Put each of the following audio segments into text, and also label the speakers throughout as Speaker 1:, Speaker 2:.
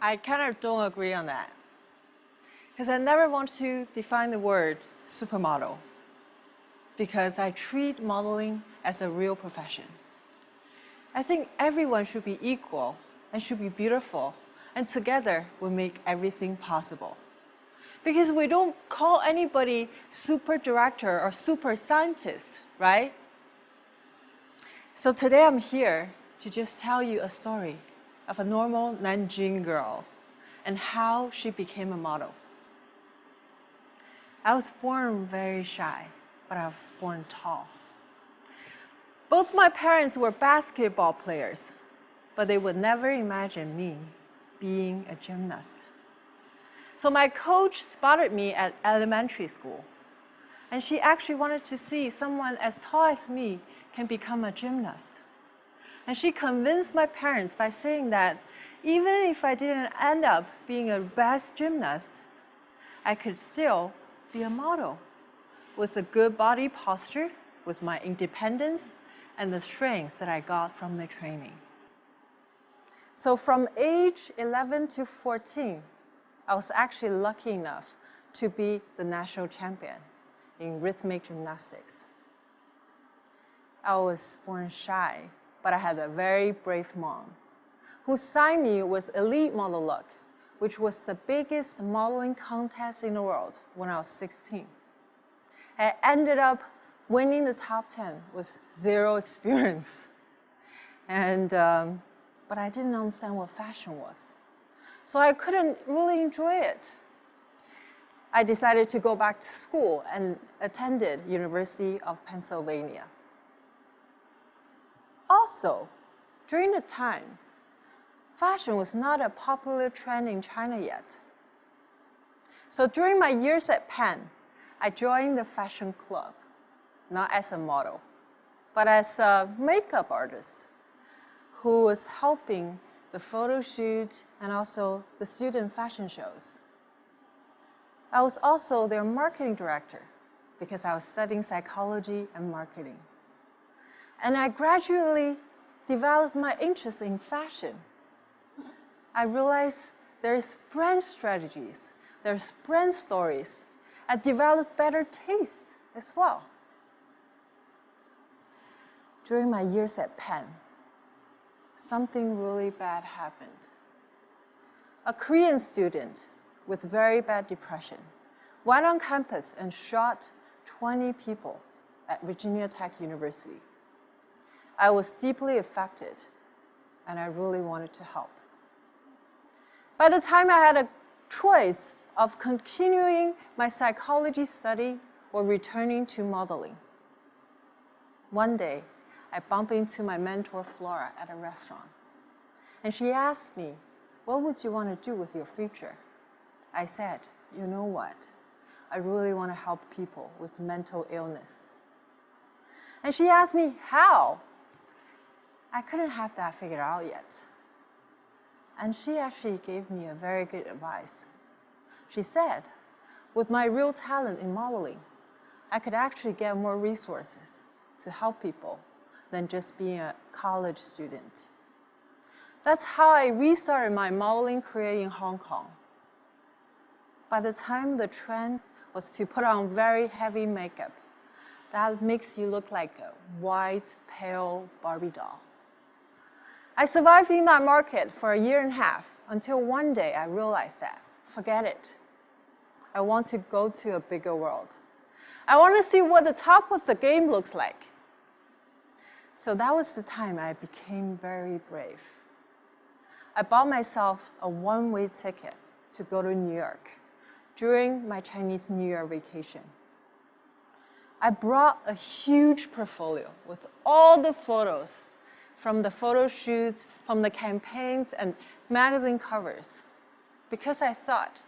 Speaker 1: I kind of don't agree on that. Because I never want to define the word supermodel. Because I treat modeling as a real profession. I think everyone should be equal and should be beautiful, and together we make everything possible. Because we don't call anybody super director or super scientist, right? So today I'm here to just tell you a story of a normal Nanjing girl and how she became a model. I was born very shy, but I was born tall. Both my parents were basketball players, but they would never imagine me being a gymnast. So my coach spotted me at elementary school, and she actually wanted to see someone as tall as me can become a gymnast. And she convinced my parents by saying that even if I didn't end up being a best gymnast, I could still be a model with a good body posture, with my independence, and the strengths that I got from the training. So from age 11 to 14, I was actually lucky enough to be the national champion in rhythmic gymnastics. I was born shy, but I had a very brave mom who signed me with Elite Model Look, which was the biggest modeling contest in the world when I was 16. I ended up winning the top 10 with zero experience. But I didn't understand what fashion was. So I couldn't really enjoy it. I decided to go back to school and attended University of Pennsylvania. Also, during the time, fashion was not a popular trend in China yet. So during my years at Penn, I joined the fashion club, not as a model, but as a makeup artist who was helping the photo shoot and also the student fashion shows. I was also their marketing director because I was studying psychology and marketing. And I gradually developed my interest in fashion. I realized there's brand strategies, there's brand stories. I developed better taste as well. During my years at Penn, something really bad happened. A Korean student with very bad depression went on campus and shot 20 people at Virginia Tech University. I was deeply affected, and I really wanted to help. By the time I had a choice of continuing my psychology study or returning to modeling, one day, I bumped into my mentor, Flora, at a restaurant. And she asked me, "What would you want to do with your future?" I said, "You know what? I really want to help people with mental illness." And she asked me, "How?" I couldn't have that figured out yet. And she actually gave me a very good advice. She said, with my real talent in modeling, I could actually get more resources to help people than just being a college student. That's how I restarted my modeling career in Hong Kong. By the time the trend was to put on very heavy makeup, that makes you look like a white, pale Barbie doll. I survived in that market for a year and a half until one day I realized that, forget it. I want to go to a bigger world. I want to see what the top of the game looks like. So that was the time I became very brave. I bought myself a one-way ticket to go to New York during my Chinese New Year vacation. I brought a huge portfolio with all the photos from the photo shoots, from the campaigns and magazine covers, because I thought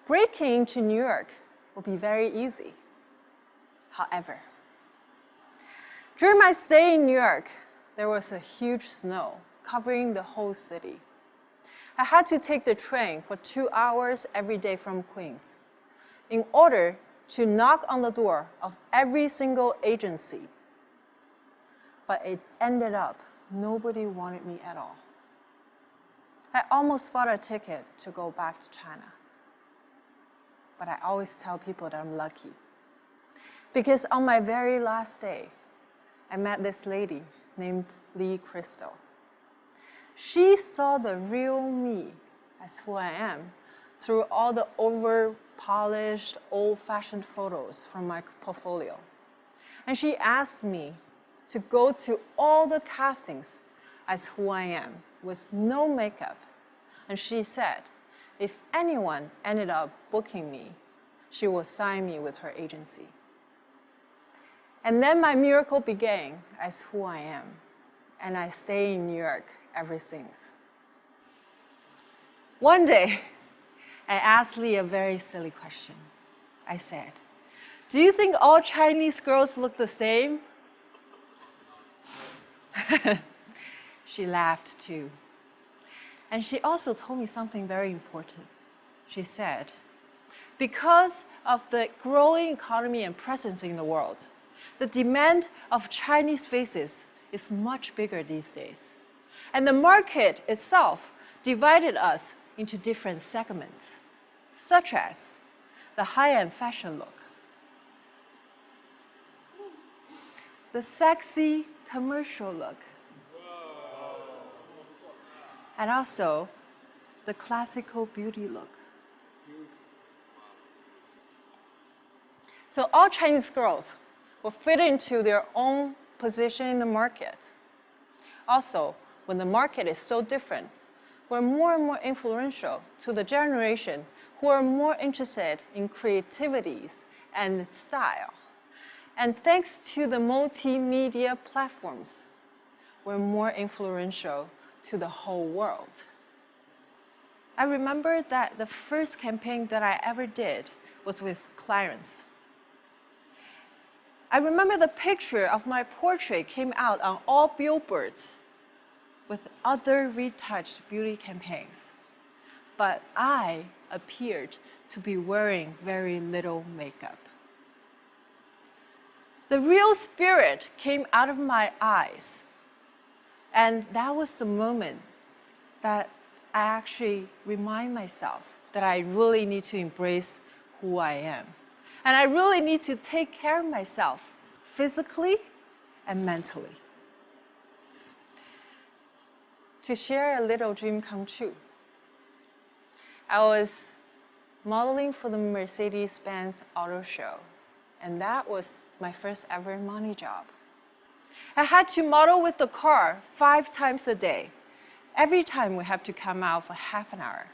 Speaker 1: breaking into New York would be very easy. However, during my stay in New York, there was a huge snow covering the whole city. I had to take the train for 2 hours every day from Queens in order to knock on the door of every single agency. But it ended up nobody wanted me at all. I almost bought a ticket to go back to China. But I always tell people that I'm lucky. Because on my very last day, I met this lady named Lee Crystal. She saw the real me as who I am through all the over-polished, old-fashioned photos from my portfolio. And she asked me to go to all the castings as who I am, with no makeup. And she said, if anyone ended up booking me, she will sign me with her agency. And then my miracle began as who I am, and I stay in New York ever since. One day, I asked Lee a very silly question. I said, do you think all Chinese girls look the same? She laughed too. And she also told me something very important. She said, because of the growing economy and presence in the world, the demand of Chinese faces is much bigger these days. And the market itself divided us into different segments, such as the high-end fashion look, the sexy commercial look, and also the classical beauty look. So all Chinese girls will fit into their own position in the market. Also, when the market is so different, we're more and more influential to the generation who are more interested in creativities and style. And thanks to the multimedia platforms, we're more influential to the whole world. I remember that the first campaign that I ever did was with Clarence. I remember the picture of my portrait came out on all billboards with other retouched beauty campaigns. But I appeared to be wearing very little makeup. The real spirit came out of my eyes. And that was the moment that I actually remind myself that I really need to embrace who I am. And I really need to take care of myself physically and mentally. To share a little dream come true, I was modeling for the Mercedes-Benz auto show, and that was my first ever money job. I had to model with the car 5 times a day. Every time we have to come out for half an hour.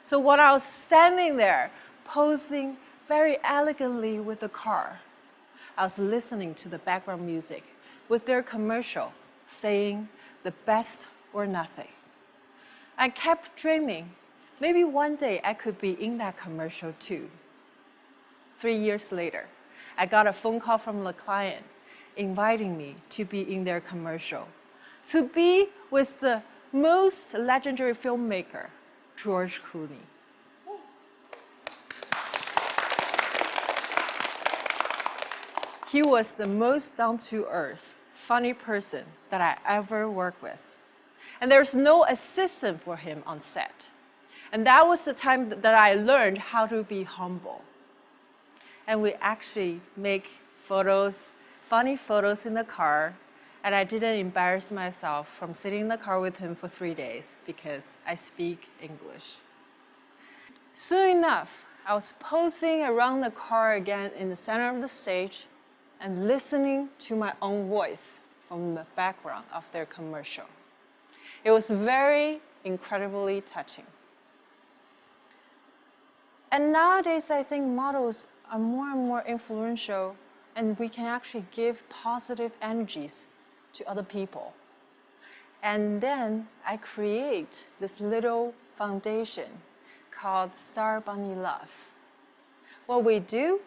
Speaker 1: So when I was standing there, posing very elegantly with the car, I was listening to the background music with their commercial saying the best or nothing. I kept dreaming, maybe one day I could be in that commercial too. 3 years later, I got a phone call from the client inviting me to be in their commercial, to be with the most legendary filmmaker, George Clooney. He was the most down-to-earth, funny person that I ever worked with. And there's no assistant for him on set. And that was the time that I learned how to be humble. And we actually make photos, funny photos in the car, and I didn't embarrass myself from sitting in the car with him for 3 days because I speak English. Soon enough, I was posing around the car again in the center of the stage and listening to my own voice from the background of their commercial. It was very incredibly touching. And nowadays, I think models are more and more influential, and we can actually give positive energies to other people. And then I create this little foundation called Star Bonnie Love. What we do,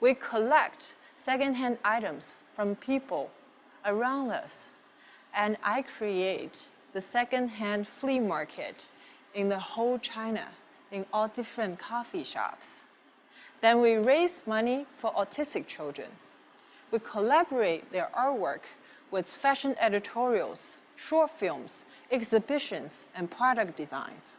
Speaker 1: we collect secondhand items from people around us, and I create the secondhand flea market in the whole China, in all different coffee shops. Then we raise money for autistic children. We collaborate their artwork with fashion editorials short films, exhibitions, and product designs.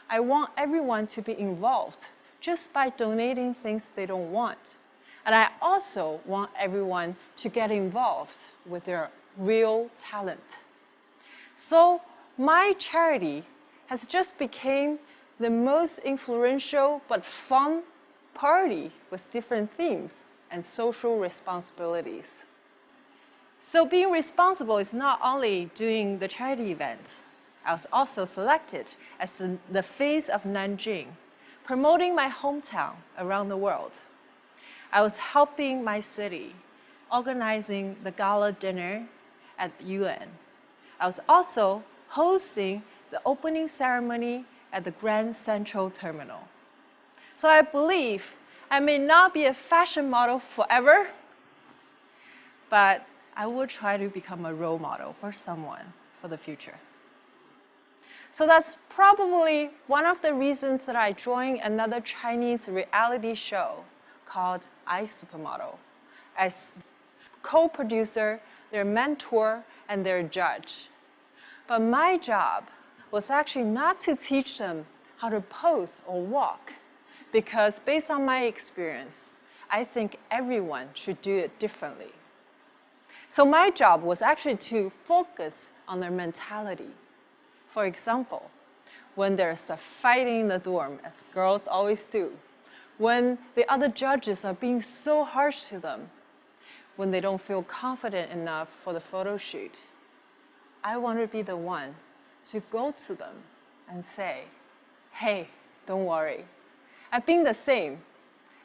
Speaker 1: I want everyone to be involved just by donating things they don't want. And I also want everyone to get involved with their real talent. So my charity has just become the most influential but fun party with different themes and social responsibilities. So being responsible is not only doing the charity events. I was also selected as the face of Nanjing, promoting my hometown around the world. I was helping my city, organizing the gala dinner at UN. I was also hosting the opening ceremony at the Grand Central Terminal. So I believe I may not be a fashion model forever, but I will try to become a role model for someone for the future. So that's probably one of the reasons that I joined another Chinese reality show called I, Supermodel as co-producer, their mentor, and their judge. But my job was actually not to teach them how to pose or walk, because based on my experience, I think everyone should do it differently. So my job was actually to focus on their mentality. For example, when there's a fighting in the dorm, as girls always do, when the other judges are being so harsh to them, when they don't feel confident enough for the photo shoot, I want to be the one to go to them and say, hey, don't worry. I've been the same,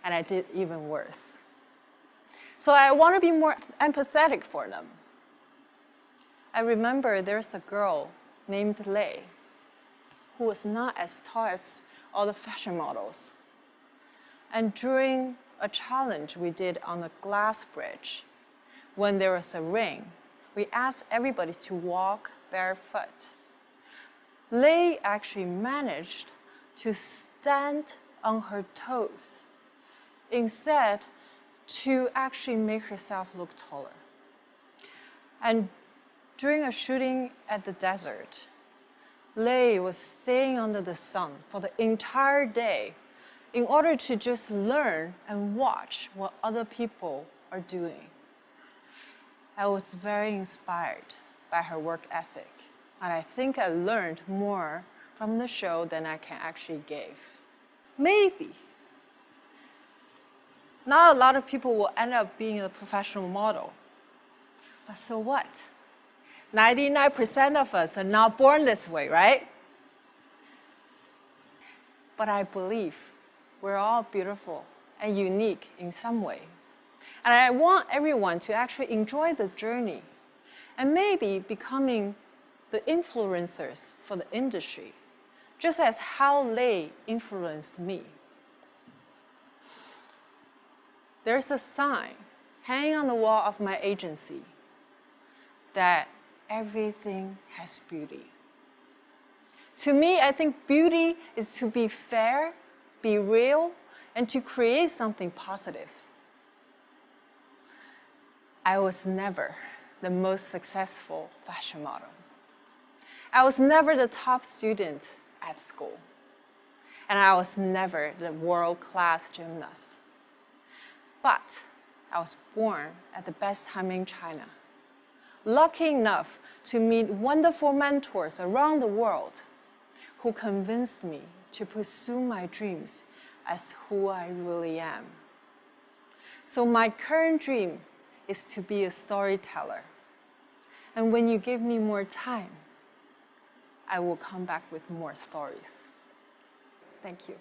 Speaker 1: and I did even worse. So I want to be more empathetic for them. I remember there's a girl named Lei who was not as tall as all the fashion models. And during a challenge we did on a glass bridge, when there was a rain, we asked everybody to walk barefoot. Lei actually managed to stand on her toes instead to actually make herself look taller. And during a shooting at the desert, Lei was staying under the sun for the entire day in order to just learn and watch what other people are doing. I was very inspired by her work ethic, and I think I learned more from the show than I can actually give. Maybe not a lot of people will end up being a professional model, but so what? 99% of us are not born this way, right? But I believe we're all beautiful and unique in some way. And I want everyone to actually enjoy the journey and maybe becoming the influencers for the industry, just as how Lei influenced me. There's a sign hanging on the wall of my agency that everything has beauty. To me, I think beauty is to be fair, be real, and to create something positive. I was never the most successful fashion model. I was never the top student at school. And I was never the world-class gymnast. But I was born at the best time in China, lucky enough to meet wonderful mentors around the world who convinced me to pursue my dreams as who I really am. So my current dream is to be a storyteller. And when you give me more time, I will come back with more stories. Thank you.